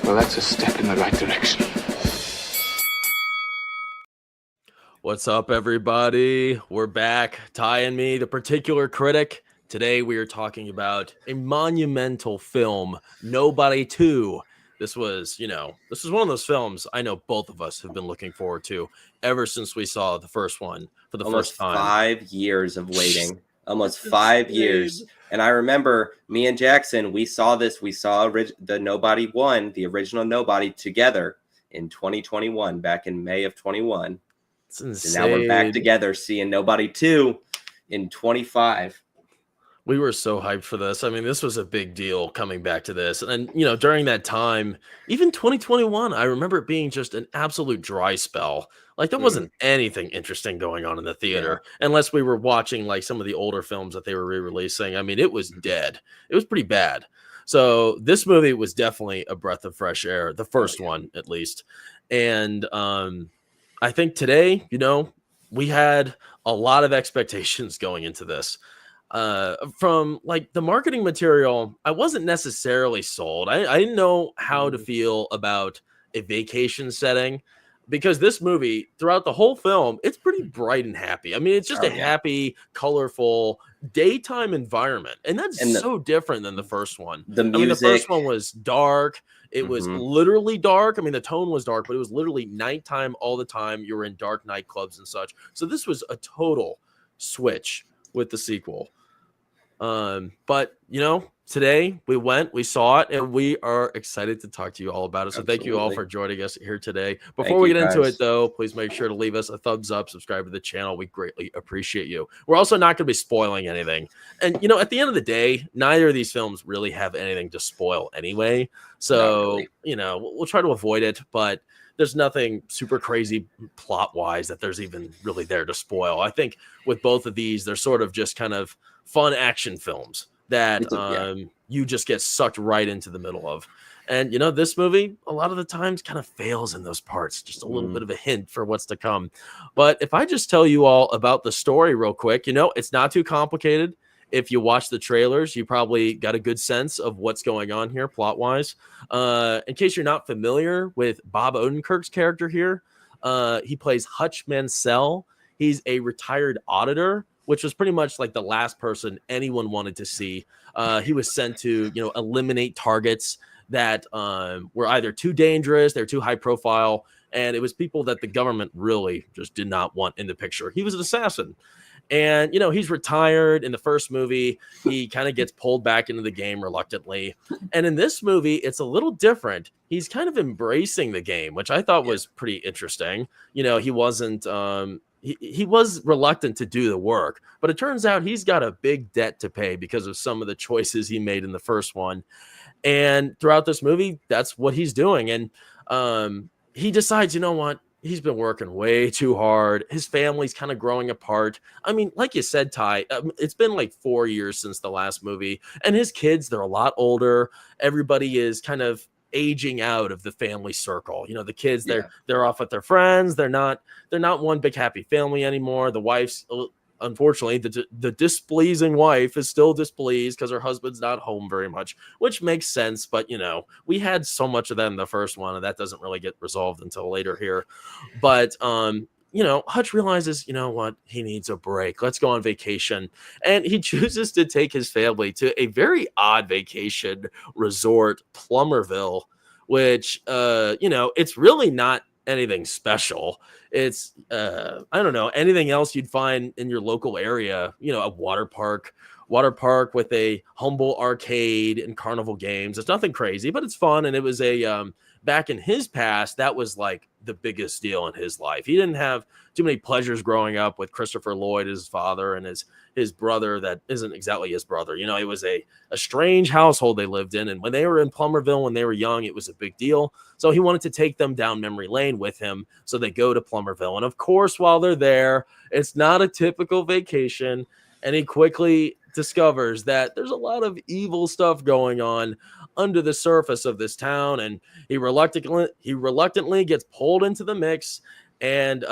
Well, that's a step in the right direction. What's up, everybody? We're back. Ty and me, the particular critic. Today we are talking about a monumental film, Nobody 2. This was one of those films I know both of us have been looking forward to ever since we saw the first one for the Almost first time. 5 years of waiting. Almost 5 years. And I remember me and Jackson, we saw the Nobody 1, the original Nobody, together in 2021, back in May of 21. It's insane. And now we're back together seeing Nobody 2 in 25. We were so hyped for this. I mean, this was a big deal coming back to this. And, during that time, even 2021, I remember it being just an absolute dry spell. Like, there wasn't anything interesting going on in the theater, unless we were watching, like, some of the older films that they were re-releasing. I mean, it was dead. It was pretty bad. So this movie was definitely a breath of fresh air, the first one, at least. And I think today, we had a lot of expectations going into this. From like the marketing material, I wasn't necessarily sold. I didn't know how to feel about a vacation setting, because this movie, throughout the whole film, it's pretty bright and happy. I mean, it's just happy, colorful daytime environment, and that's so different than the first one. The music, the first one was dark. It was literally dark. I mean, the tone was dark, but it was literally nighttime all the time. You were in dark nightclubs and such. So this was a total switch with the sequel. But today we saw it, and we are excited to talk to you all about it. So Thank you all for joining us here today. Before we get into it, though, please make sure to leave us a thumbs up, subscribe to the channel. We greatly appreciate you. We're also not going to be spoiling anything. And, at the end of the day, neither of these films really have anything to spoil anyway. So, we'll try to avoid it, but there's nothing super crazy plot wise that there's even really there to spoil. I think with both of these, they're sort of just kind of fun action films that you just get sucked right into the middle of. And, this movie, a lot of the times kind of fails in those parts, just a little bit of a hint for what's to come. But if I just tell you all about the story real quick, it's not too complicated. If you watch the trailers, you probably got a good sense of what's going on here plot-wise. In case you're not familiar with Bob Odenkirk's character here, he plays Hutch Mansell. He's a retired auditor, which was pretty much like the last person anyone wanted to see. He was sent to, eliminate targets that were either too dangerous, they're too high profile, and it was people that the government really just did not want in the picture. He was an assassin. And, he's retired. In the first movie, he kind of gets pulled back into the game reluctantly. And in this movie, it's a little different. He's kind of embracing the game, which I thought was pretty interesting. He wasn't, he was reluctant to do the work, but it turns out he's got a big debt to pay because of some of the choices he made in the first one. And throughout this movie, that's what he's doing. And he decides, what? He's been working way too hard. His family's kind of growing apart. I mean, like you said, Ty, it's been like 4 years since the last movie, and his kids, they're a lot older. Everybody is kind of aging out of the family circle. The kids, they're off with their friends. They're not one big happy family anymore. The wife's, unfortunately, the displeasing wife is still displeased because her husband's not home very much, which makes sense. But, we had so much of that in the first one, and that doesn't really get resolved until later here. But, Hutch realizes, what? He needs a break. Let's go on vacation. And he chooses to take his family to a very odd vacation resort, Plummerville, which, it's really not anything special. It's I don't know, anything else you'd find in your local area, a water park with a humble arcade and carnival games. It's nothing crazy, but it's fun. And it was a back in his past, that was like the biggest deal in his life. He didn't have too many pleasures growing up with Christopher Lloyd, his father, and his brother that isn't exactly his brother. It was a strange household they lived in. And when they were in Plummerville, when they were young, it was a big deal. So he wanted to take them down memory lane with him. So they go to Plummerville. And of course, while they're there, it's not a typical vacation. And he quickly discovers that there's a lot of evil stuff going on under the surface of this town. And he reluctantly gets pulled into the mix, and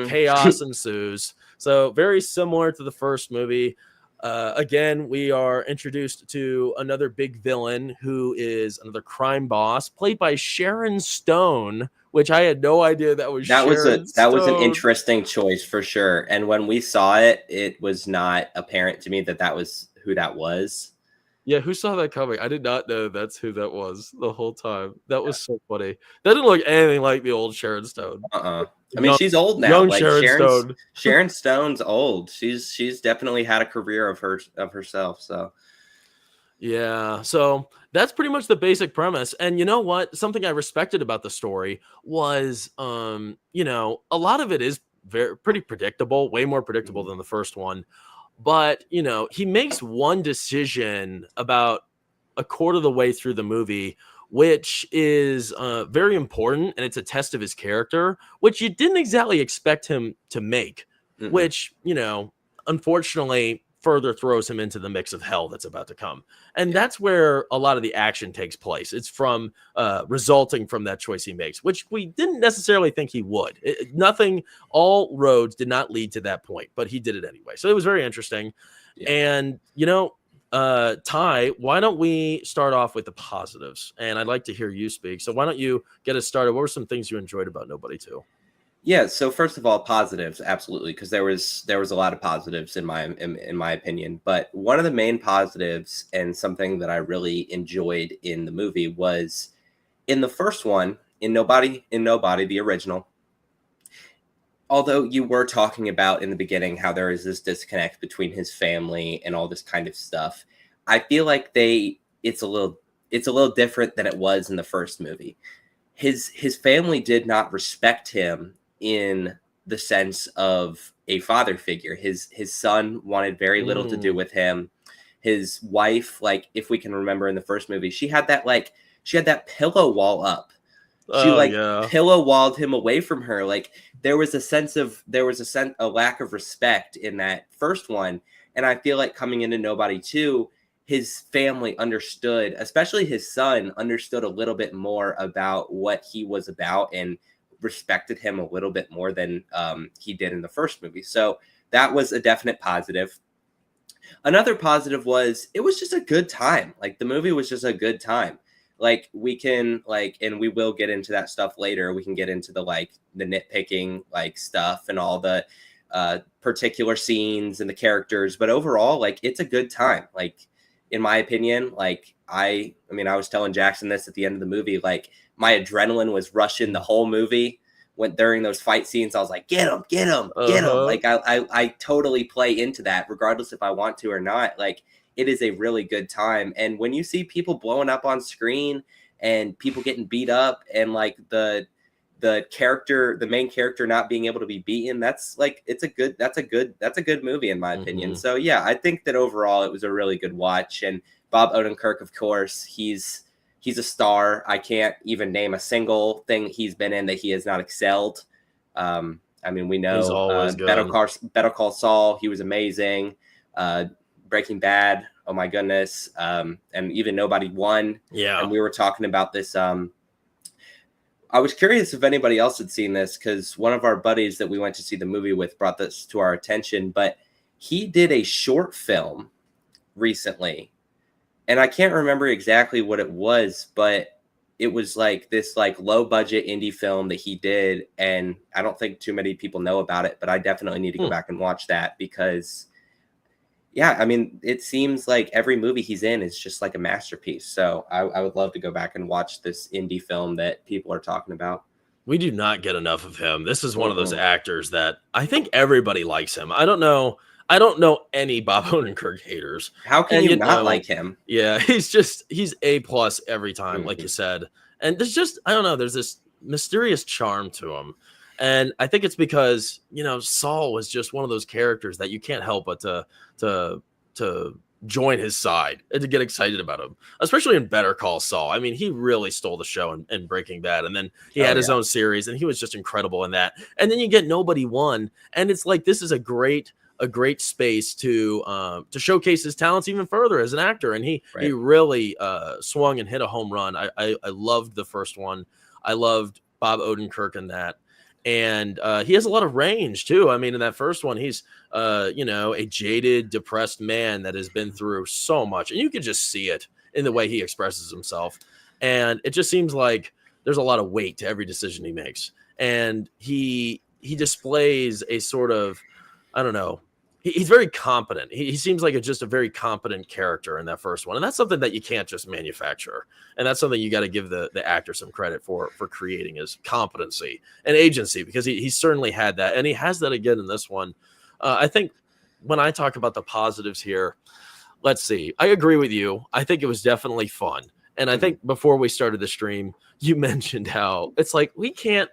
chaos ensues. So very similar to the first movie. Again, we are introduced to another big villain who is another crime boss, played by Sharon Stone, which I had no idea that was Sharon that was an Stone. interesting choice for sure. And when we saw it, it was not apparent to me that was who that was. Yeah, who saw that coming? I did not know that's who that was the whole time. That was so funny. That didn't look anything like the old Sharon Stone. I mean, she's old now. Young Like Sharon Stone. Sharon Stone's old. She's definitely had a career of herself. So yeah, so that's pretty much the basic premise. And you know what? Something I respected about the story was, you know, a lot of it is pretty predictable, way more predictable than the first one. But, you know, he makes one decision about a quarter of the way through the movie, which is very important. And it's a test of his character, which you didn't exactly expect him to make, which, you know, unfortunately further throws him into the mix of hell that's about to come. And that's where a lot of the action takes place. It's from resulting from that choice he makes, which we didn't necessarily think he would. All roads did not lead to that point, but he did it anyway. So it was very interesting. Yeah. And, you know, Ty, why don't we start off with the positives? And I'd like to hear you speak. So why don't you get us started? What were some things you enjoyed about Nobody 2? Yeah, so first of all, positives, absolutely, because there was a lot of positives in my opinion. But one of the main positives and something that I really enjoyed in the movie was in the first one, in Nobody, the original. Although you were talking about in the beginning how there is this disconnect between his family and all this kind of stuff, I feel like it's a little different than it was in the first movie. His family did not respect him in the sense of a father figure. His son wanted very little to do with him. His wife, like if we can remember in the first movie, she had that pillow wall up. She pillow walled him away from her. Like there was a lack of respect in that first one. And I feel like coming into Nobody 2, his family understood, especially his son understood a little bit more about what he was about and respected him a little bit more than he did in the first movie. So that was a definite positive. Another positive was it was just a good time. Like the movie was just a good time. Like we can and we will get into that stuff later. We can get into the nitpicking stuff and all the particular scenes and the characters. But overall, it's a good time. In my opinion, I was telling Jackson this at the end of the movie, my adrenaline was rushing the whole movie. When during those fight scenes, I was like, get him. I totally play into that, regardless if I want to or not. It is a really good time. And when you see people blowing up on screen and people getting beat up and the main character not being able to be beaten, that's a good movie in my opinion. So yeah, I think that overall it was a really good watch. And Bob Odenkirk, of course, he's a star. I can't even name a single thing he's been in that he has not excelled. We know Better Call Saul, he was amazing. Breaking Bad, oh my goodness. And even Nobody 1. Yeah. And we were talking about this. I was curious if anybody else had seen this because one of our buddies that we went to see the movie with brought this to our attention, but he did a short film recently. And I can't remember exactly what it was, but it was this low budget indie film that he did. And I don't think too many people know about it, but I definitely need to go back and watch that because it seems like every movie he's in is just like a masterpiece. So I would love to go back and watch this indie film that people are talking about. We do not get enough of him. This is one of those actors that I think everybody likes him. I don't know any Bob Odenkirk haters. How can you not like him? Yeah, he's A+ every time, like you said. And there's this mysterious charm to him. And I think it's because, Saul was just one of those characters that you can't help but to join his side and to get excited about him, especially in Better Call Saul. I mean, he really stole the show in Breaking Bad. And then he had his own series and he was just incredible in that. And then you get Nobody 1. And it's this is a great space to showcase his talents even further as an actor. And he really swung and hit a home run. I loved the first one. I loved Bob Odenkirk in that. And he has a lot of range too. I mean, in that first one, he's a jaded, depressed man that has been through so much, and you can just see it in the way he expresses himself. And it just seems like there's a lot of weight to every decision he makes, and he displays a sort of, I don't know. He's very competent. He seems like just a very competent character in that first one, and that's something that you can't just manufacture. And that's something you got to give the actor some credit for creating, his competency and agency, because he certainly had that, and he has that again in this one. I think when I talk about the positives here, let's see. I agree with you. I think it was definitely fun, and I think before we started the stream, you mentioned how it's like we can't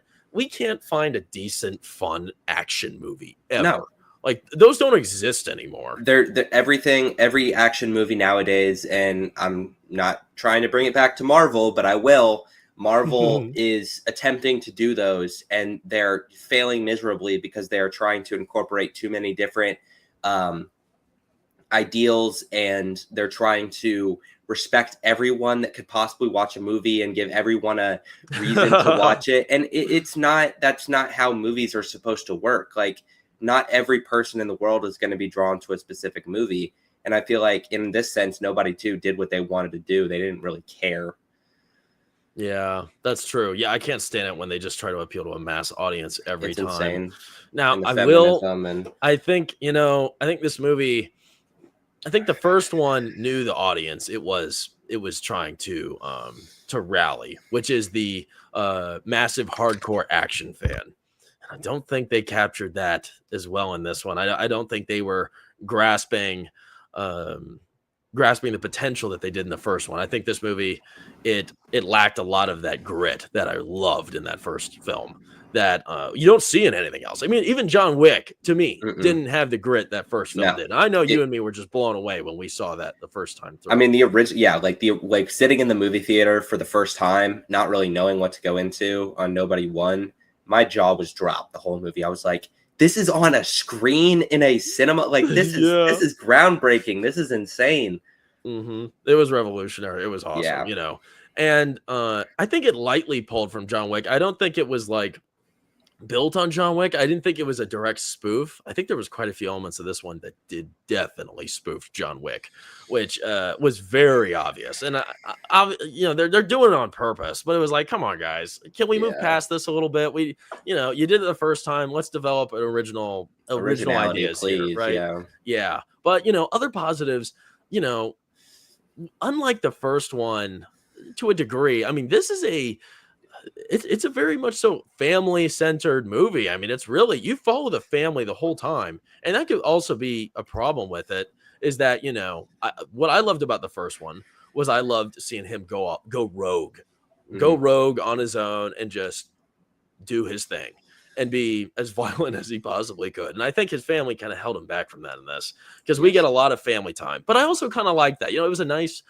find a decent, fun action movie ever. No. Like, those don't exist anymore. They're every action movie nowadays, and I'm not trying to bring it back to Marvel, but I will. Marvel is attempting to do those, and they're failing miserably because they are trying to incorporate too many different ideals, and they're trying to respect everyone that could possibly watch a movie and give everyone a reason to watch it. And that's not how movies are supposed to work. Like, not every person in the world is going to be drawn to a specific movie. And I feel like in this sense, nobody too did what they wanted to do. They didn't really care. Yeah, that's true. Yeah, I can't stand it when they just try to appeal to a mass audience every time. Insane. Now, I think this movie, I think the first one knew the audience it was trying to rally, which is the massive hardcore action fan. I don't think they captured that as well in this one. I don't think they were grasping the potential that they did in the first one. I think this movie, it lacked a lot of that grit that I loved in that first film that you don't see in anything else. I mean, even John Wick, to me, didn't have the grit that first film did. I know you and me were just blown away when we saw that the first time through. I mean, the original, like sitting in the movie theater for the first time, not really knowing what to go into on Nobody Won. My jaw was dropped the whole movie. I was like, this is on a screen in a cinema. Like, this is groundbreaking. This is insane. It was revolutionary. It was awesome, And I think it lightly pulled from John Wick. I don't think it was like built on John Wick. I didn't think it was a direct spoof. I think there was quite a few elements of this one that did definitely spoof John Wick, which was very obvious. And they're doing it on purpose, but it was like, come on, guys, can we move past this a little bit? You did it the first time. Let's develop an original ideas, please, here, right? Yeah. But other positives, unlike the first one, to a degree. I mean, this is it's a very much so family-centered movie. I mean, it's really, you follow the family the whole time. And that could also be a problem with it, is that, what I loved about the first one was I loved seeing him go rogue on his own and just do his thing and be as violent as he possibly could. And I think his family kind of held him back from that in this, because we get a lot of family time. But I also kind of like that. It was a nice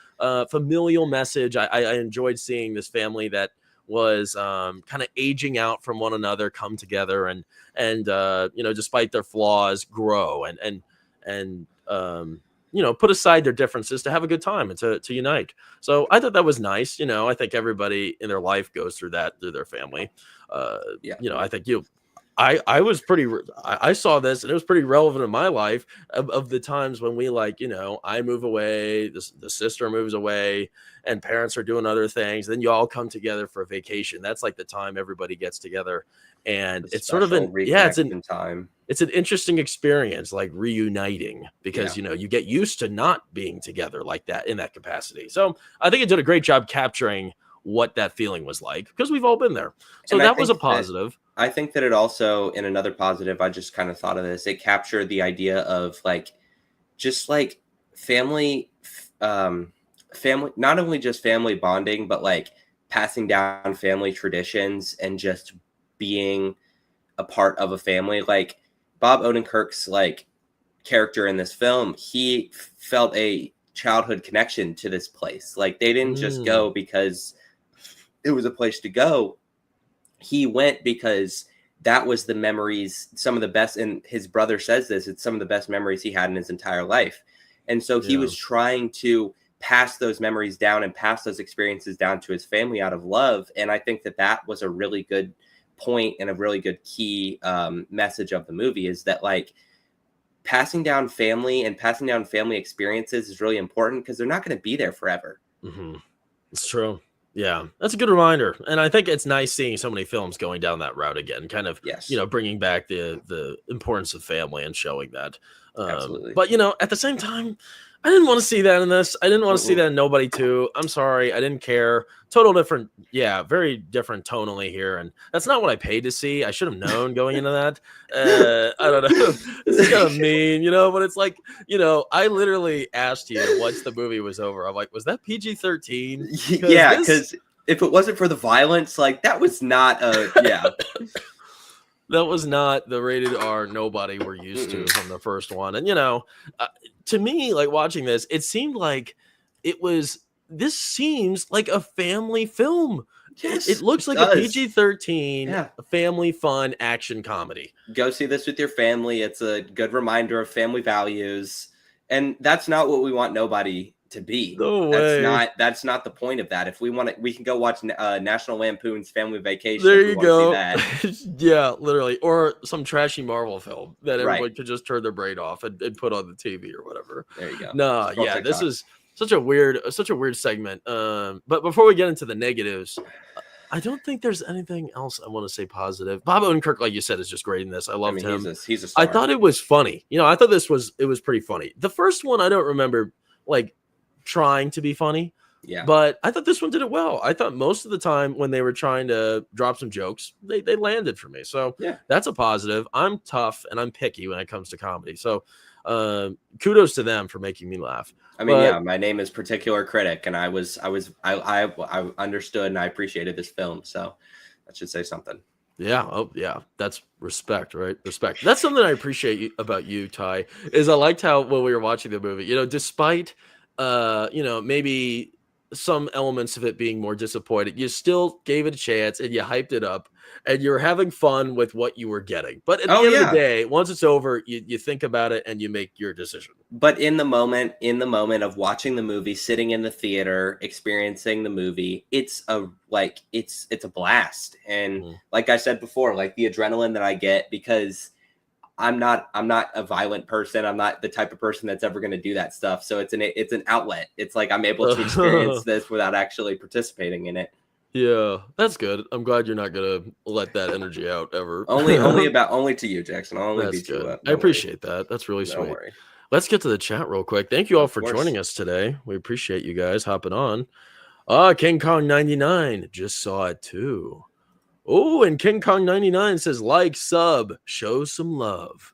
familial message. I enjoyed seeing this family that was kind of aging out from one another come together and despite their flaws, grow and put aside their differences to have a good time and to unite. So I thought that was nice. I think everybody in their life goes through that through their family. I think I saw this and it was pretty relevant in my life of the times when we I move away, the sister moves away, and parents are doing other things. Then you all come together for a vacation. That's like the time everybody gets together. And it's sort of time. It's an interesting experience, like reuniting, because you get used to not being together like that in that capacity. So I think it did a great job capturing what that feeling was like, because we've all been there. So that was a positive. I think that it also, in another positive, I just kind of thought of this, it captured the idea of family, not only just family bonding, but passing down family traditions and just being a part of a family. Like Bob Odenkirk's character in this film, he felt a childhood connection to this place. Like, they didn't just go because it was a place to go. He went because that was the memories, some of the best, and his brother says this, it's some of the best memories he had in his entire life. And so he was trying to pass those memories down and pass those experiences down to his family out of love. And I think that was a really good point and a really good key message of the movie is that like passing down family and passing down family experiences is really important because they're not going to be there forever. Mm-hmm. It's true. Yeah, that's a good reminder. And I think it's nice seeing so many films going down that route again, kind of, Yes. Bringing back the importance of family and showing that. Absolutely. But, at the same time, I didn't want to see that in this. I didn't want to see that in Nobody 2. I'm sorry. I didn't care. Total different. Yeah, very different tonally here. And that's not what I paid to see. I should have known going into that. I don't know. This is kind of mean, but it's like, I literally asked you once the movie was over. I'm like, was that PG-13? Yeah, because if it wasn't for the violence, like that was not yeah. That was not the rated R Nobody we're used to from the first one. And, to me, like watching this, it seemed like this seems like a family film. Yes, it looks like a PG-13 family fun action comedy. Go see this with your family. It's a good reminder of family values. And that's not what we want Nobody to be. No way. That's not the point of that. If we want it, we can go watch National Lampoon's Family Vacation. There you go. See that. Yeah, literally. Or some trashy Marvel film that everyone could just turn their brain off and put on the TV or whatever. There you go. No, yeah, TikTok. This is such a weird segment. But before we get into the negatives, I don't think there's anything else I want to say positive. Bob Odenkirk, like you said, is just great in this. I loved him. He's a star. I thought it was funny. I thought it was pretty funny. The first one, I don't remember like trying to be funny. Yeah. But I thought this one did it well. I thought most of the time when they were trying to drop some jokes, they landed for me. So that's a positive. I'm tough and I'm picky when it comes to comedy. So kudos to them for making me laugh. I mean, my name is Particular Critic, and I understood and I appreciated this film. So that should say something. Yeah. Oh, yeah. That's respect, right? Respect. That's something I appreciate about you, Ty, is I liked how when we were watching the movie, despite maybe some elements of it being more disappointing, you still gave it a chance and you hyped it up and you're having fun with what you were getting. But at the end of the day, once it's over, you think about it and you make your decision. But in the moment of watching the movie, sitting in the theater, experiencing the movie, it's a blast. And like I said before, like the adrenaline that I get, because I'm not a violent person. I'm not the type of person that's ever going to do that stuff. So it's an outlet. It's like I'm able to experience this without actually participating in it. Yeah, that's good. I'm glad you're not going to let that energy out ever. only to you, Jackson. I'll only beat you up. I appreciate that. That's really sweet. Worry. Let's get to the chat real quick. Thank you all for joining us today. We appreciate you guys hopping on. King Kong 99 just saw it too. Oh, and King Kong 99 says like, sub, show some love.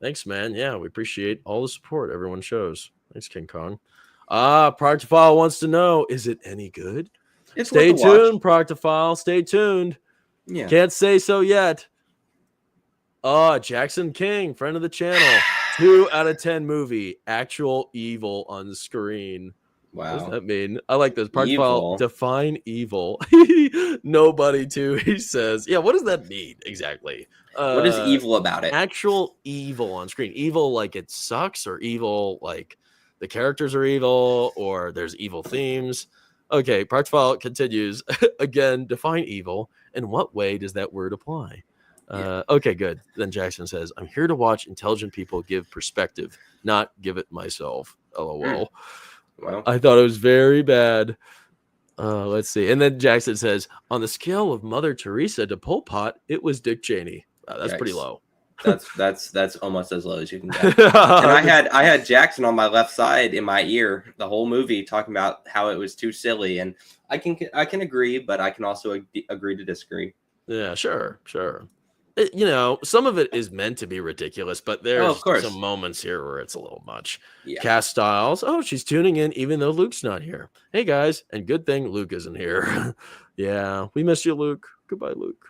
Thanks, man. Yeah, we appreciate all the support everyone shows. Thanks, King Kong. Proctofile wants to know, is it any good? Stay tuned, Proctofile. Stay tuned. Yeah. Can't say so yet. Jackson King, friend of the channel. 2 out of 10 movie. Actual evil on screen. Wow. What does that mean? I like this. Proctofile, define evil. Nobody too, he says. Yeah, what does that mean exactly? What is evil about it? Actual evil on screen. Evil like it sucks, or evil like the characters are evil, or there's evil themes. Okay, Proctofile continues. Again, define evil. In what way does that word apply? Okay, good. Then Jackson says, I'm here to watch intelligent people give perspective, not give it myself. LOL. Well, I thought it was very bad. Let's see. And then Jackson says, on the scale of Mother Teresa to Pol Pot, it was Dick Cheney. That's pretty low. That's almost as low as you can get. And I had Jackson on my left side in my ear the whole movie talking about how it was too silly, and I can agree, but I can also agree to disagree. Yeah, sure. Some of it is meant to be ridiculous, but there's some moments here where it's a little much. Yeah. Cass Styles, she's tuning in even though Luke's not here. Hey guys, and good thing Luke isn't here. Yeah, we miss you, Luke. Goodbye, Luke.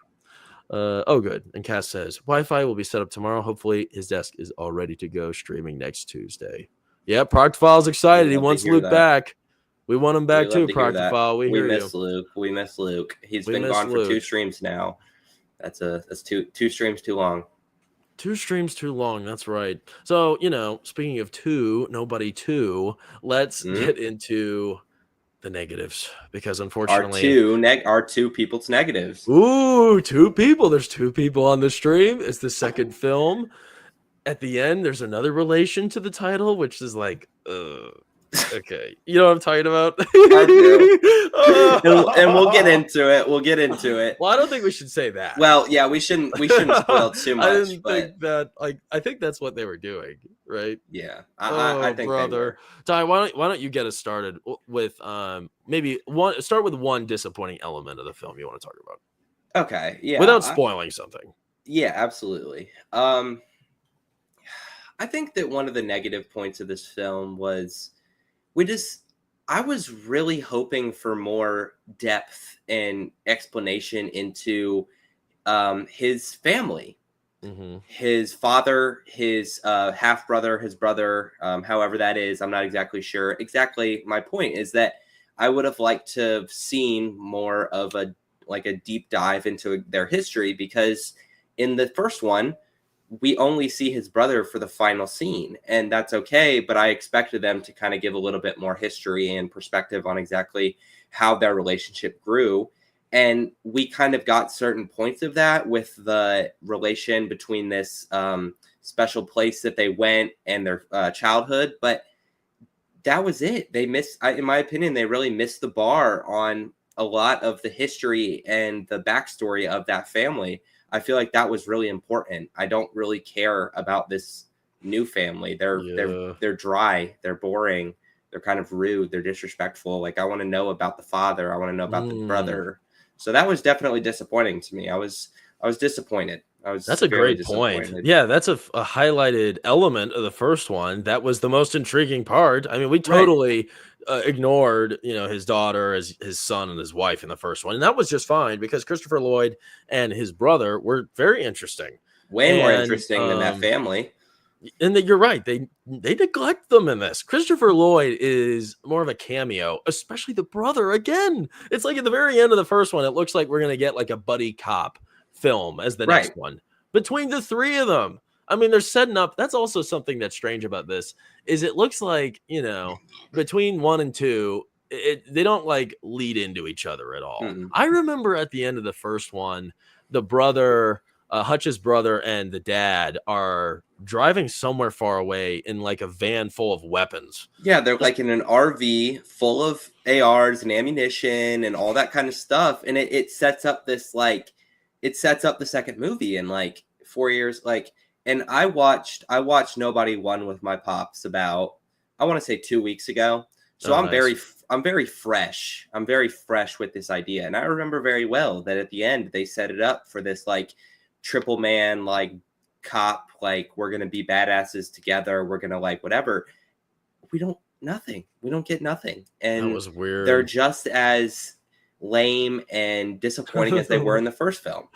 Good. And Cass says Wi-Fi will be set up tomorrow. Hopefully his desk is all ready to go, streaming next Tuesday. Yeah, Proctophile's excited. He wants Luke back. We want him back too, Proctophile. We miss Luke. We miss Luke. He's been gone for 2 streams now. That's two streams too long. 2 streams too long. That's right. So, speaking of 2, Nobody 2, let's get into the negatives, because Our unfortunately, our two people's negatives. ooh, two people. There's two people on the stream. It's the second film. At the end, there's another relation to the title, which is like, okay, you know what I'm talking about? I do. And we'll get into it. We'll get into it. Well, I don't think we should say that. Well, yeah, we shouldn't spoil too much. I didn't but think that. Like, I think that's what they were doing, right? yeah, Oh, I think brother, Ty, why don't you get us started with maybe start with one disappointing element of the film you want to talk about. Okay, yeah, without spoiling something. Yeah, absolutely. I think that one of the negative points of this film was I was really hoping for more depth and explanation into his family. Mm-hmm. His father, his half brother, his brother, however that is, I'm not exactly sure. Exactly, my point is that I would have liked to have seen more of a deep dive into their history, because in the first one, we only see his brother for the final scene, and that's okay. But I expected them to kind of give a little bit more history and perspective on exactly how their relationship grew. And we kind of got certain points of that with the relation between this special place that they went and their childhood. But that was it. They in my opinion, they really missed the bar on a lot of the history and the backstory of that family. I feel like that was really important. I don't really care about this new family. They're dry, they're boring, they're kind of rude, they're disrespectful. Like, I want to know about the father, I want to know about the brother. So that was definitely disappointing to me. I was disappointed. That's a great point. Yeah, that's a highlighted element of the first one. That was the most intriguing part. I mean, we totally ignored, his daughter, his son, and his wife in the first one, and that was just fine, because Christopher Lloyd and his brother were very interesting, way more interesting than that family. And that you're right, they neglect them in this. Christopher Lloyd is more of a cameo, especially the brother. Again, it's like at the very end of the first one, it looks like we're gonna get like a buddy cop film as the next one between the three of them. I mean, they're setting up. That's also something that's strange about this, is it looks like, between 1 and 2, they don't like lead into each other at all. Mm-hmm. I remember at the end of the first one, the brother, Hutch's brother, and the dad are driving somewhere far away in like a van full of weapons. Yeah, they're like in an RV full of ARs and ammunition and all that kind of stuff. And it sets up this it sets up the second movie in like 4 years. And I watched Nobody Won with my pops about, I want to say 2 weeks ago. So I'm very fresh. I'm very fresh with this idea. And I remember very well that at the end they set it up for this like triple man, like cop, like we're going to be badasses together. We're going to like whatever. We don't get nothing. And that was weird. They're just as lame and disappointing as they were in the first film.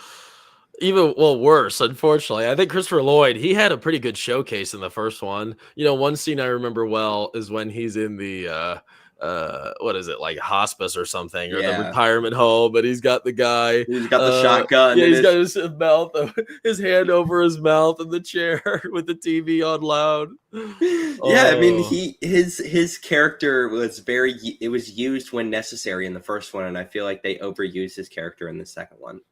Even worse, unfortunately. I think Christopher Lloyd, he had a pretty good showcase in the first one. One scene I remember well is when he's in the what is it, like hospice or something, or the retirement home, but he's got the guy, he's got the shotgun, he's got his mouth, his hand over his mouth in the chair with the TV on loud. I mean, his character was it was used when necessary in the first one, and I feel like they overused his character in the second one.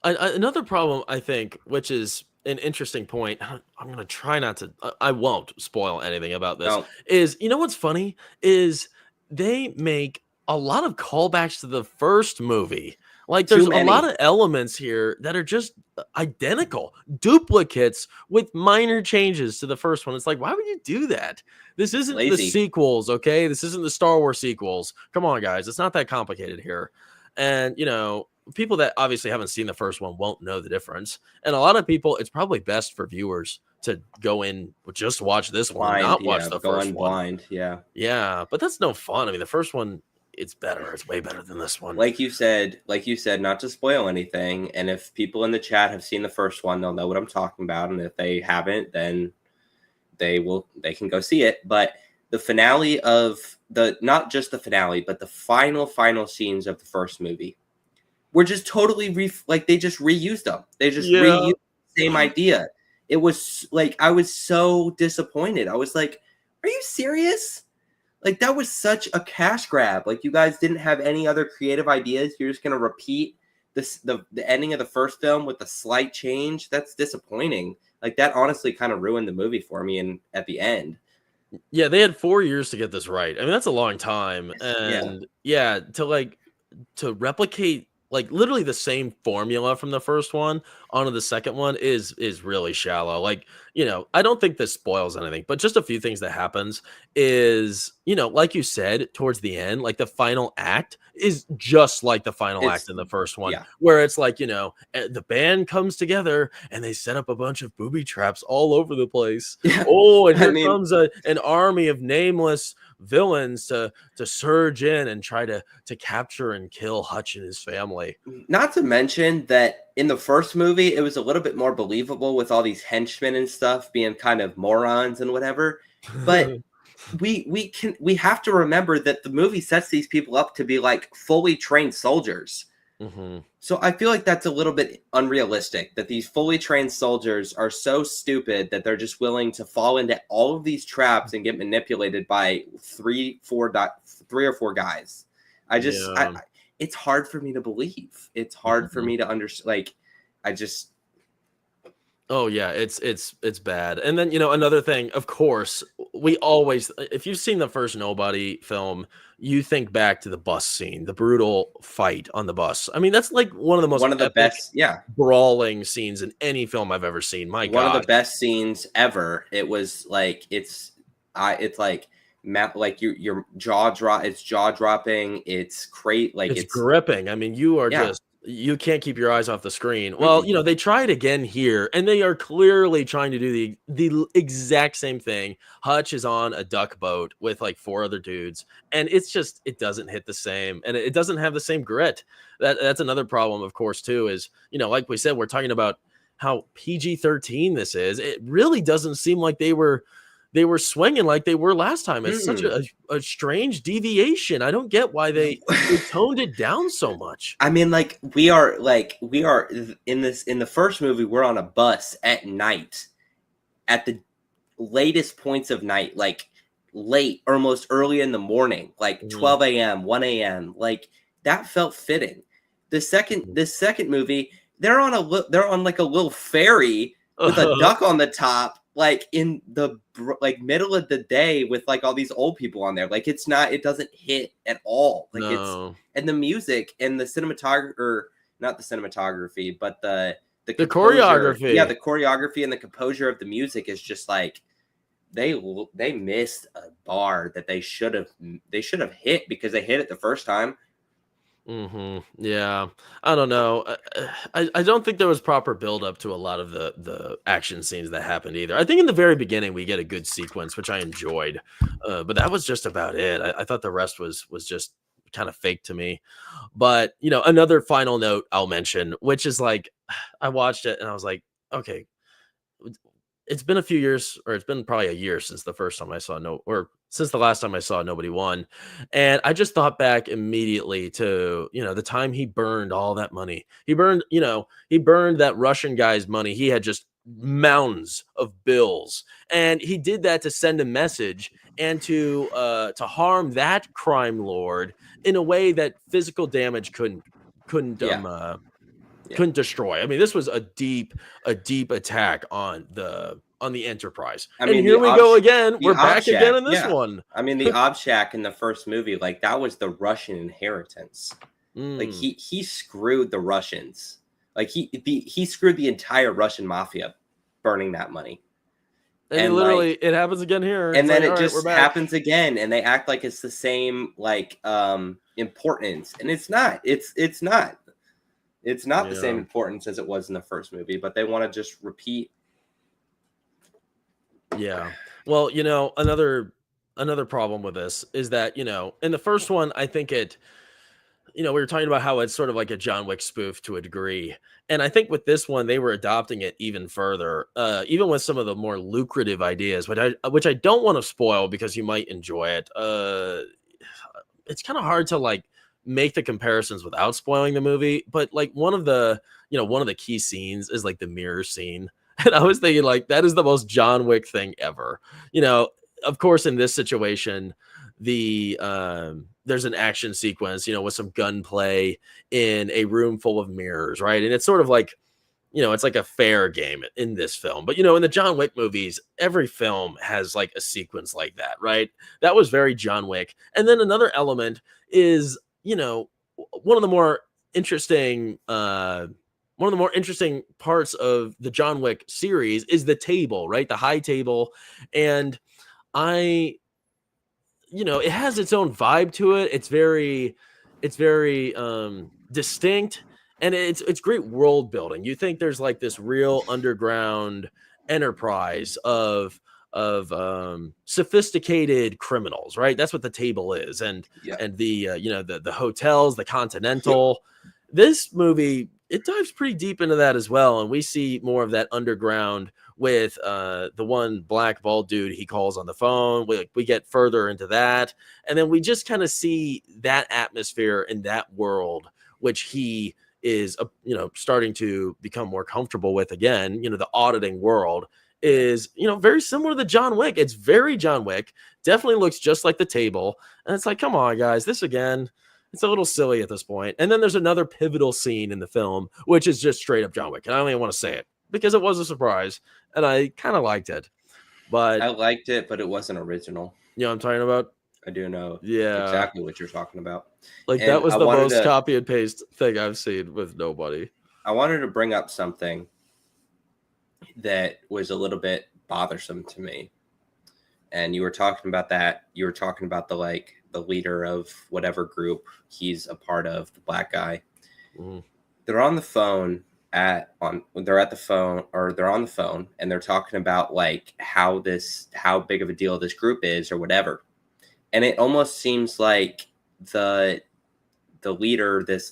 Another problem, I think, which is an interesting point, I'm going to try not to, I won't spoil anything about this, is, what's funny is they make a lot of callbacks to the first movie. Like, there's a lot of elements here that are just identical, duplicates with minor changes to the first one. It's like, why would you do that? This isn't the sequels, okay? This isn't the Star Wars sequels. Come on, guys. It's not that complicated here. And, people that obviously haven't seen the first one won't know the difference. And a lot of people, it's probably best for viewers to go in, just watch this one, not watch the first one. Blind, yeah. But that's no fun. I mean, the first one, it's better. It's way better than this one. Like you said, not to spoil anything. And if people in the chat have seen the first one, they'll know what I'm talking about. And if they haven't, then they can go see it. But the finale of not just the finale, but the final scenes of the first movie were just totally they just reused them. They just reused the same idea. It was like, I was so disappointed. I was like, are you serious? Like, that was such a cash grab. Like, you guys didn't have any other creative ideas. You're just going to repeat the ending of the first film with a slight change. That's disappointing. Like, that honestly kind of ruined the movie for me at the end. Yeah, they had 4 years to get this right. I mean, that's a long time. And to replicate like literally the same formula from the first one onto the second one is really shallow. Like, I don't think this spoils anything, but just a few things that happens is, like you said, towards the end, like the final act is just like the final act in the first one, where it's like, the band comes together and they set up a bunch of booby traps all over the place. Yeah. Oh, and here comes an army of nameless villains to surge in and try to capture and kill Hutch and his family. Not to mention that in the first movie, it was a little bit more believable with all these henchmen and stuff being kind of morons and whatever. But we have to remember that the movie sets these people up to be like fully trained soldiers. Mm-hmm. So I feel like that's a little bit unrealistic, that these fully trained soldiers are so stupid that they're just willing to fall into all of these traps and get manipulated by three or four guys. It's hard for me to believe. It's hard for me to understand. Like, Oh yeah, it's bad. And then, another thing, of course, we always, if you've seen the first Nobody film, you think back to the bus scene, the brutal fight on the bus. I mean, that's like one of the best brawling scenes in any film I've ever seen. My God. One of the best scenes ever. It was like, it's like your jaw drop, it's jaw dropping. It's great. Like it's gripping. I mean, you are you can't keep your eyes off the screen. Well, they try it again here, and they are clearly trying to do the exact same thing. Hutch is on a duck boat with like 4 other dudes, and it doesn't hit the same, and it doesn't have the same grit. That's another problem, of course, too, is, like we said, we're talking about how PG-13 this is. It really doesn't seem like they were swinging like they were last time. It's such a strange deviation. I don't get why they toned it down so much. I mean, we are in the first movie, we're on a bus at night at the latest points of night, like late, almost early in the morning, like 12 a.m., 1 a.m. Like, that felt fitting. This second movie, they're on like a little ferry with a duck on the top, like in the middle of the day with like all these old people on there. Like, it doesn't hit at all. Like, and the music and the cinematography, not the cinematography, but the choreography. Yeah, the choreography and the composure of the music is just like, they missed a bar that they should have hit, because they hit it the first time. Yeah, I don't know. I don't think there was proper build up to a lot of the action scenes that happened either. I think in the very beginning we get a good sequence, which I enjoyed, but that was just about it. I thought the rest was just kind of fake to me. But another final note I'll mention, which is like, I watched it and I was like, okay, it's been a few years, or it's been probably a year since the first time I saw since the last time I saw Nobody Won. And I just thought back immediately to, the time he burned all that money. He burned that Russian guy's money. He had just mountains of bills, and he did that to send a message and to harm that crime lord in a way that physical damage couldn't destroy. I mean, this was a deep attack on the Enterprise. Here we go again. We're back again in this one. I mean, the Obshak in the first movie, like, that was the Russian inheritance. Like, he screwed the Russians. Like, he screwed the entire Russian mafia burning that money. And literally, it happens again here. And then it just happens again, and they act like it's the same, like, importance, and it's not. It's not. It's not the same importance as it was in the first movie, but they want to just repeat. Yeah. Well, another problem with this is that, in the first one, I think we were talking about how it's sort of like a John Wick spoof to a degree. And I think with this one, they were adopting it even further, even with some of the more lucrative ideas, which I don't want to spoil because you might enjoy it. It's kind of hard to like make the comparisons without spoiling the movie, but like one of the key scenes is like the mirror scene. And I was thinking, like, that is the most John Wick thing ever. Of course, in this situation, there's an action sequence, with some gunplay in a room full of mirrors, right? And it's sort of like, it's like a fair game in this film. But, in the John Wick movies, every film has like a sequence like that, right? That was very John Wick. And then another element is, one of the more interesting parts of the John Wick series is the table, right? The high table. And it has its own vibe to it. It's very distinct, and it's great world building. You think there's like this real underground enterprise of sophisticated criminals, right? That's what the table is, and the the hotels, the Continental. This movie, it dives pretty deep into that as well, and we see more of that underground with the one black bald dude he calls on the phone. We get further into that, and then we just kind of see that atmosphere in that world, which he is starting to become more comfortable with again. The auditing world is very similar to John Wick. It's very John Wick, definitely looks just like the table, and it's like, come on guys, this again, it's a little silly at this point. And then there's another pivotal scene in the film, which is just straight up John Wick. And I don't even want to say it because it was a surprise and I kind of liked it. But I liked it, but it wasn't original. You know what I'm talking about? I do know exactly what you're talking about. Like, and that was the most copy and paste thing I've seen with nobody. I wanted to bring up something that was a little bit bothersome to me. And you were talking about that. You were talking about the leader of whatever group he's a part of, the black guy. Mm. They're on the phone and they're talking about like how big of a deal this group is or whatever. And it almost seems like the leader, this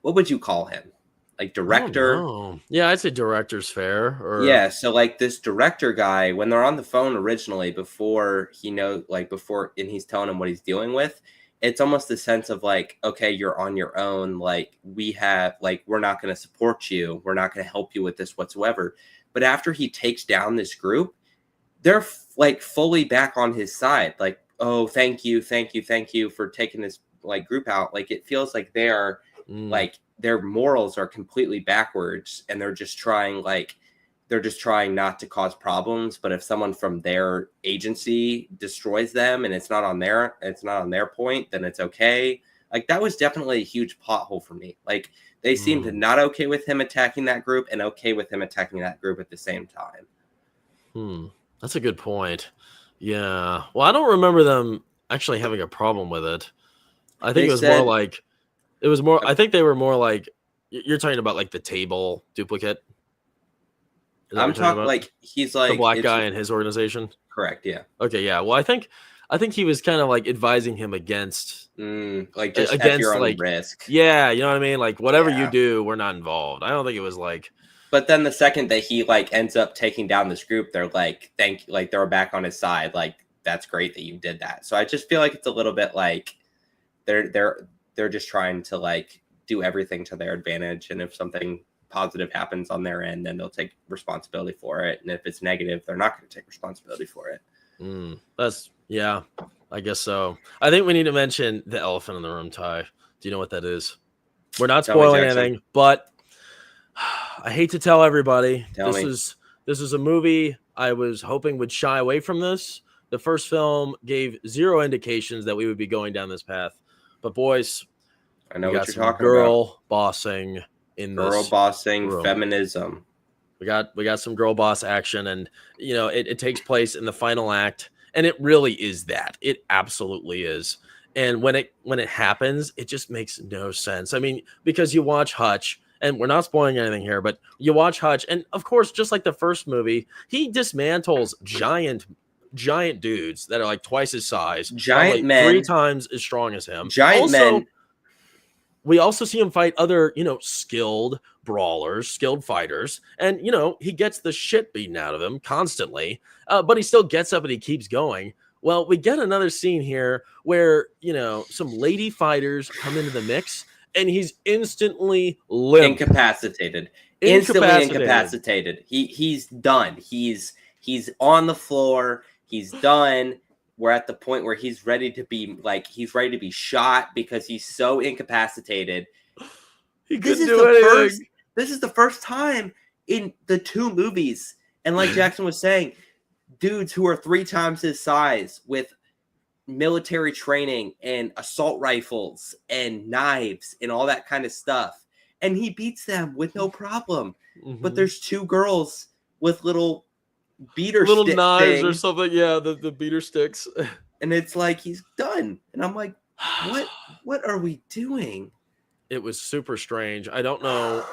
what would you call him? Like director? Yeah, I'd say director's fair. Yeah, so like this director guy, when they're on the phone originally, before and he's telling him what he's dealing with, it's almost the sense of like, okay, you're on your own. Like we're not going to support you. We're not going to help you with this whatsoever. But after he takes down this group, they're like fully back on his side. Like, oh, thank you for taking this like group out. Like it feels like they are like their morals are completely backwards, and they're just trying not to cause problems. But if someone from their agency destroys them and it's not on their point, then it's okay. Like that was definitely a huge plot hole for me. Like they seemed not okay with him attacking that group and okay with him attacking that group at the same time. That's a good point. Yeah. Well, I don't remember them actually having a problem with it. I think I think they were more like, you're talking about like the table duplicate. I'm talking like he's like the black guy in his organization. Correct. Yeah. Okay. Yeah. Well, I think he was kind of like advising him against like just against your own like risk. Yeah. You know what I mean? Like whatever you do, we're not involved. I don't think it was like. But then the second that he like ends up taking down this group, they're like, thank you. Like they're back on his side. Like, that's great that you did that. So I just feel like it's a little bit like they're just trying to like do everything to their advantage. And if something positive happens on their end, then they'll take responsibility for it. And if it's negative, they're not going to take responsibility for it. I guess so. I think we need to mention the elephant in the room, Ty. Do you know what that is? We're not spoiling anything, but I hate to tell everybody. This is a movie I was hoping would shy away from this. The first film gave zero indications that we would be going down this path. But boys, I know what you're talking about. Girl bossing in this. Girl bossing, room. Feminism. We got some girl boss action, and it takes place in the final act, and it really is that. It absolutely is. And when it happens, it just makes no sense. I mean, because you watch Hutch, and we're not spoiling anything here, but you watch Hutch, and of course, just like the first movie, he dismantles giant dudes that are like twice his size, giant men, 3 times as strong as him. Giant men. We also see him fight other, skilled brawlers, skilled fighters, and he gets the shit beaten out of him constantly, but he still gets up and he keeps going. Well, we get another scene here where some lady fighters come into the mix, and he's instantly limp. Incapacitated. Instantly incapacitated. He's done. He's on the floor. He's done. We're at the point where he's ready to be shot because he's so incapacitated. He couldn't do anything. This is the first time in the 2 movies, and like Jackson was saying, dudes who are 3 times his size with military training and assault rifles and knives and all that kind of stuff, and he beats them with no problem. But there's 2 girls with little knives things, or something. Yeah, the beater sticks. And it's like he's done. And I'm like, what are we doing? It was super strange. I don't know.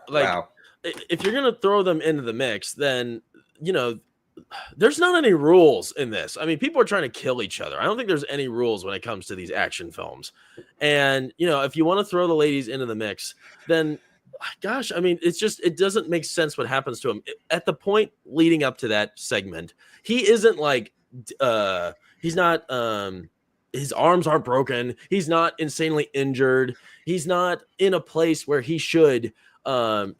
Like, wow. If you're gonna throw them into the mix, then there's not any rules in this. I mean, people are trying to kill each other. I don't think there's any rules when it comes to these action films. And if you want to throw the ladies into the mix, then gosh, I mean, it doesn't make sense what happens to him at the point leading up to that segment. He isn't like he's not his arms aren't broken. He's not insanely injured. He's not in a place where he should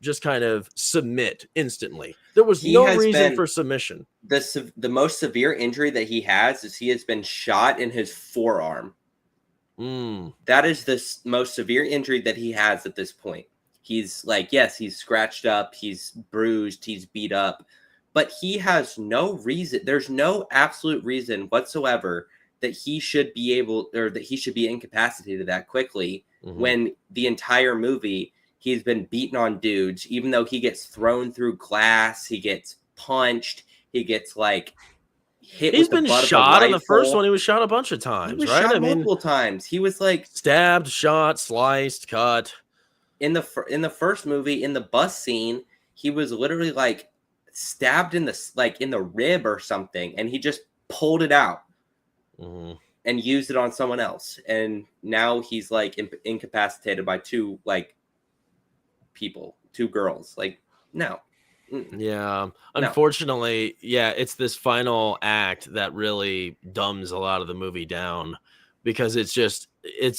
just kind of submit instantly. There was no reason for submission. The most severe injury that he has is he has been shot in his forearm. That is the most severe injury that he has at this point. He's like, yes, he's scratched up, he's bruised, he's beat up, but he has no reason. There's no absolute reason whatsoever that he should be incapacitated that quickly when the entire movie he's been beaten on dudes, even though he gets thrown through glass, he gets punched, he gets like hit. He's been shot in the first one. He was shot a bunch of times, he was right? Shot multiple times. He was like stabbed, shot, sliced, cut. In the first movie, in the bus scene, he was literally like stabbed in the rib or something, and he just pulled it out and used it on someone else. And now he's like incapacitated by 2 like people, 2 girls. Like, no. Yeah, unfortunately, it's this final act that really dumbs a lot of the movie down because it's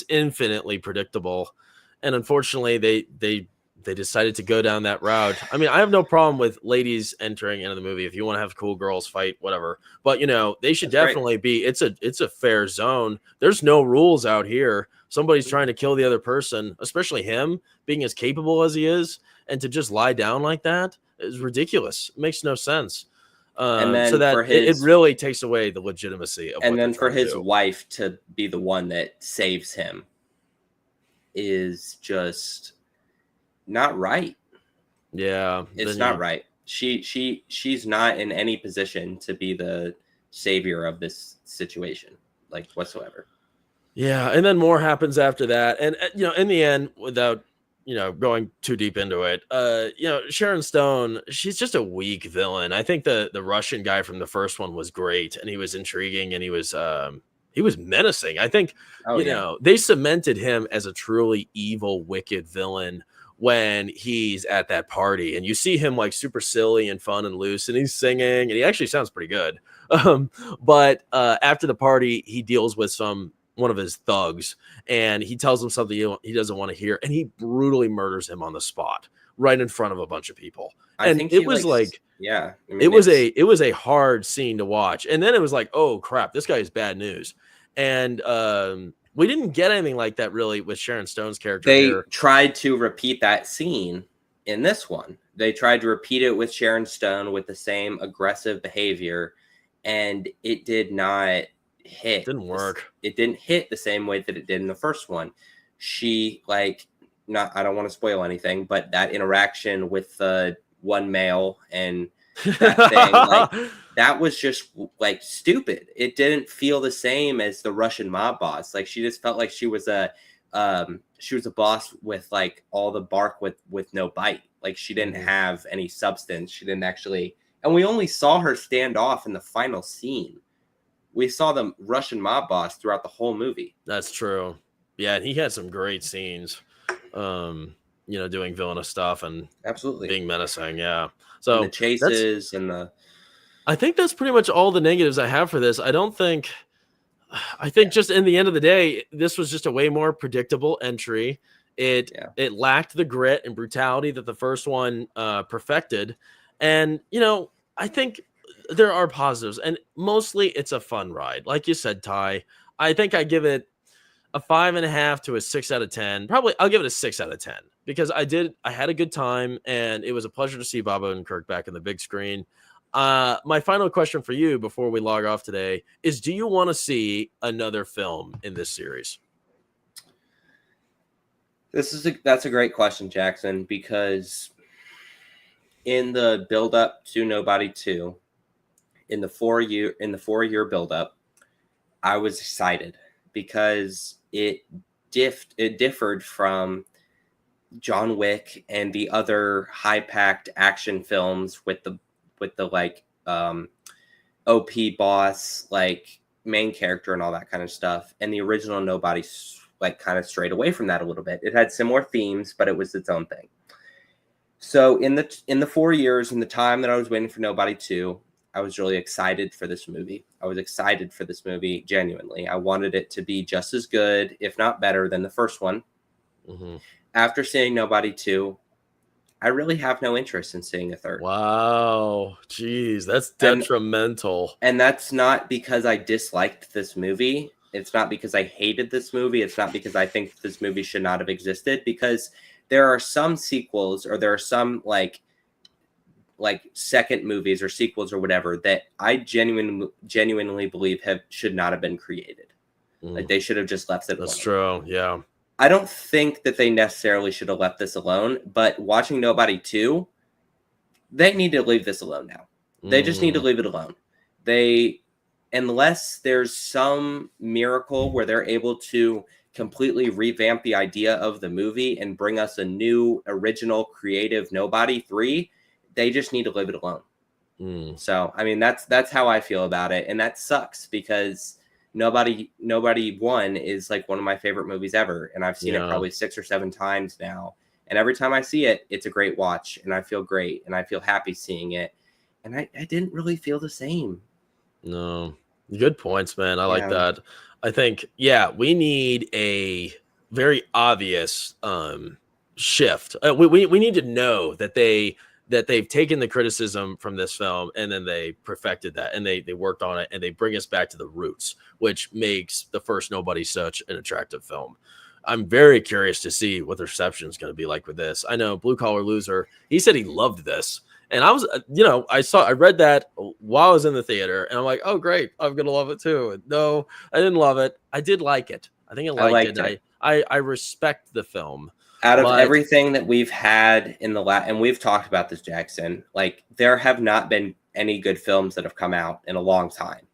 infinitely predictable. And unfortunately, they decided to go down that route. I mean, I have no problem with ladies entering into the movie if you want to have cool girls fight, whatever. But they should definitely be. It's a fair zone. There's no rules out here. Somebody's trying to kill the other person, especially him being as capable as he is, and to just lie down like that is ridiculous. It makes no sense. And then so that it really takes away the legitimacy of. And then for his wife to be the one that saves him is just not right. Yeah, it's not right. She's not in any position to be the savior of this situation, like whatsoever. Yeah, and then more happens after that, and in the end, without going too deep into it, Sharon Stone, she's just a weak villain. I think the Russian guy from the first one was great, and he was intriguing, and he was menacing. I think they cemented him as a truly evil, wicked villain when he's at that party, and you see him like super silly and fun and loose, and he's singing, and he actually sounds pretty good. But after the party, he deals with one of his thugs, and he tells him something he doesn't want to hear, and he brutally murders him on the spot right in front of a bunch of people. It was a hard scene to watch. And then it was like, oh crap, this guy is bad news. And we didn't get anything like that really with Sharon Stone's character. They tried to repeat that scene in this one. They tried to repeat it with Sharon Stone with the same aggressive behavior, and it did not hit. It didn't work. It didn't hit the same way that it did in the first one. She I don't want to spoil anything, but that interaction with the one male and that thing, that was just stupid. It didn't feel the same as the Russian mob boss. Like, she just felt like she was a boss with all the bark with no bite. Like, she didn't have any substance. She didn't actually, and we only saw her stand off in the final scene. We saw the Russian mob boss throughout the whole movie. That's true. Yeah, and he had some great scenes, doing villainous stuff and absolutely being menacing. Yeah. So and the chases I think that's pretty much all the negatives I have for this. I think just in the end of the day, this was just a way more predictable entry. It lacked the grit and brutality that the first one perfected. And, I think there are positives, and mostly it's a fun ride. Like you said, Ty, I think I give it a 5.5 to a 6 out of 10. Probably I'll give it a 6 out of 10 because I had a good time, and it was a pleasure to see Bob Odenkirk back in the big screen. My final question for you before we log off today is: do you want to see another film in this series? That's a great question, Jackson, because in the build up to Nobody 2, in the 4-year build up, I was excited because it differed from John Wick and the other high-packed action films with the like OP boss, like main character and all that kind of stuff. And the original Nobody like kind of strayed away from that a little bit. It had similar themes, but it was its own thing. So in the 4 years, in the time that I was waiting for Nobody 2, I was really excited for this movie. I was excited for this movie, genuinely. I wanted it to be just as good, if not better, than the first one. Mm-hmm. After seeing Nobody 2, I really have no interest in seeing a third. Wow. Jeez, that's detrimental. And that's not because I disliked this movie. It's not because I hated this movie. It's not because I think this movie should not have existed, because there are some sequels, or there are some like second movies or sequels or whatever that I genuinely believe should not have been created. Like they should have just left it alone. That's true. Yeah. I don't think that they necessarily should have left this alone, but watching Nobody 2, they need to leave this alone now. They just need to leave it alone. Unless there's some miracle where they're able to completely revamp the idea of the movie and bring us a new, original, creative Nobody 3, they just need to leave it alone. So, I mean, that's how I feel about it. And that sucks because Nobody 1 is like one of my favorite movies ever. And I've seen it probably 6 or 7 times now. And every time I see it, it's a great watch. And I feel great. And I feel happy seeing it. And I didn't really feel the same. No. Good points, man. I like that. I think, we need a very obvious shift. We need to know that they've taken the criticism from this film and then they perfected that and they worked on it and they bring us back to the roots, which makes the first Nobody such an attractive film. I'm very curious to see what the reception is going to be like with this. I know Blue Collar Loser, he said he loved this. And I was, I read that while I was in the theater and I'm like, oh, great. I'm going to love it too. No, I didn't love it. I did like it. I think I liked it. I respect the film. Out of everything that we've had in the and we've talked about this, Jackson, like there have not been any good films that have come out in a long time.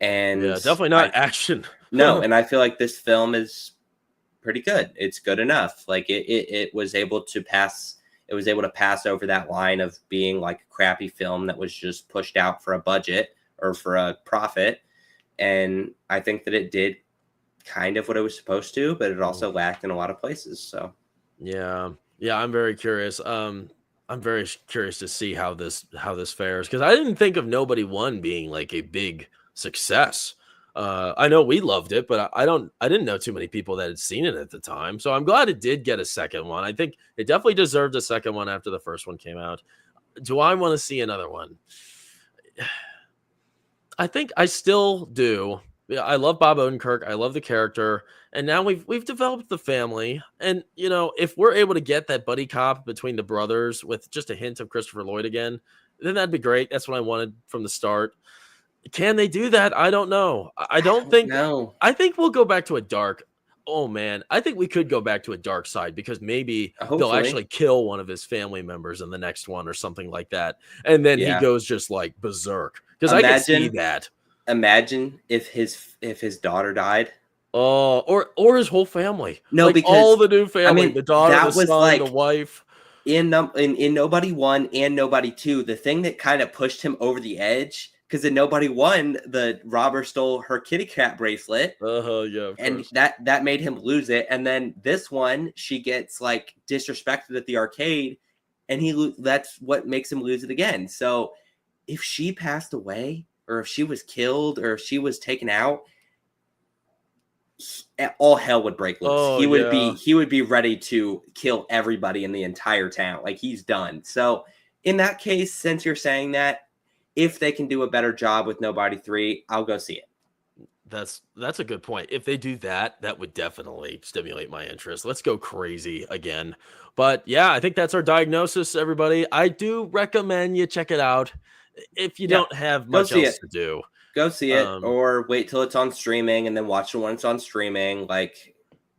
And definitely not action. No. And I feel like this film is pretty good. It's good enough. Like it was able to pass. It was able to pass over that line of being like a crappy film that was just pushed out for a budget or for a profit. And I think that it did kind of what it was supposed to, but it also lacked in a lot of places. So yeah, I'm very curious. I'm very curious to see how this fares, because I didn't think of Nobody 1 being like a big success. I know we loved it, but I didn't know too many people that had seen it at the time. So I'm glad it did get a second one. I think it definitely deserved a second one after the first one came out. Do I want to see another one? I think I still do. I love Bob Odenkirk. I love the character. And now we've developed the family. And, if we're able to get that buddy cop between the brothers with just a hint of Christopher Lloyd again, then that'd be great. That's what I wanted from the start. Can they do that? I don't know. I don't think. No. I think we'll go back to a dark. Oh, man. I think we could go back to a dark side because maybe they'll actually kill one of his family members in the next one or something like that. And then he goes just like berserk. Because I can see that. Imagine if his daughter died. Oh, or his whole family. No, because all the new family, the daughter, the son, the wife. In Nobody 1 and Nobody 2, the thing that kind of pushed him over the edge, because in Nobody 1, the robber stole her kitty cat bracelet. And that made him lose it. And then this one, she gets like disrespected at the arcade, and that's what makes him lose it again. So if she passed away, or if she was killed, or if she was taken out, all hell would break loose. He would be ready to kill everybody in the entire town. Like, he's done. So in that case, since you're saying that, if they can do a better job with Nobody 3, I'll go see it. That's a good point. If they do that, that would definitely stimulate my interest. Let's go crazy again. But yeah, I think that's our diagnosis, everybody. I do recommend you check it out if you don't have much else to do. Go see it, or wait till it's on streaming and then watch it when it's on streaming, like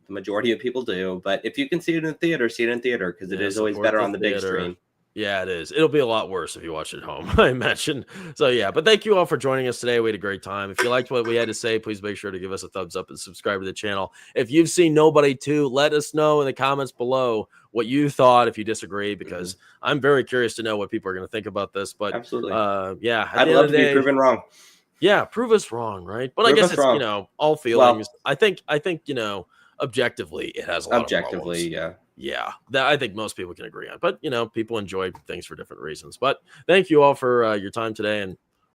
the majority of people do. But if you can see it in theater, see it in theater, because it is always better on the big screen. Yeah, it is. It'll be a lot worse if you watch it at home, I imagine. So, yeah, but thank you all for joining us today. We had a great time. If you liked what we had to say, please make sure to give us a thumbs up and subscribe to the channel. If you've seen Nobody 2, let us know in the comments below what you thought if you disagree, because I'm very curious to know what people are going to think about this. But absolutely, yeah, I'd love to be proven wrong. Yeah, prove us wrong, right? But I guess it's wrong. All feelings. Well, I think objectively, it has a lot of problems. Yeah, that I think most people can agree on. But people enjoy things for different reasons. But thank you all for your time today, and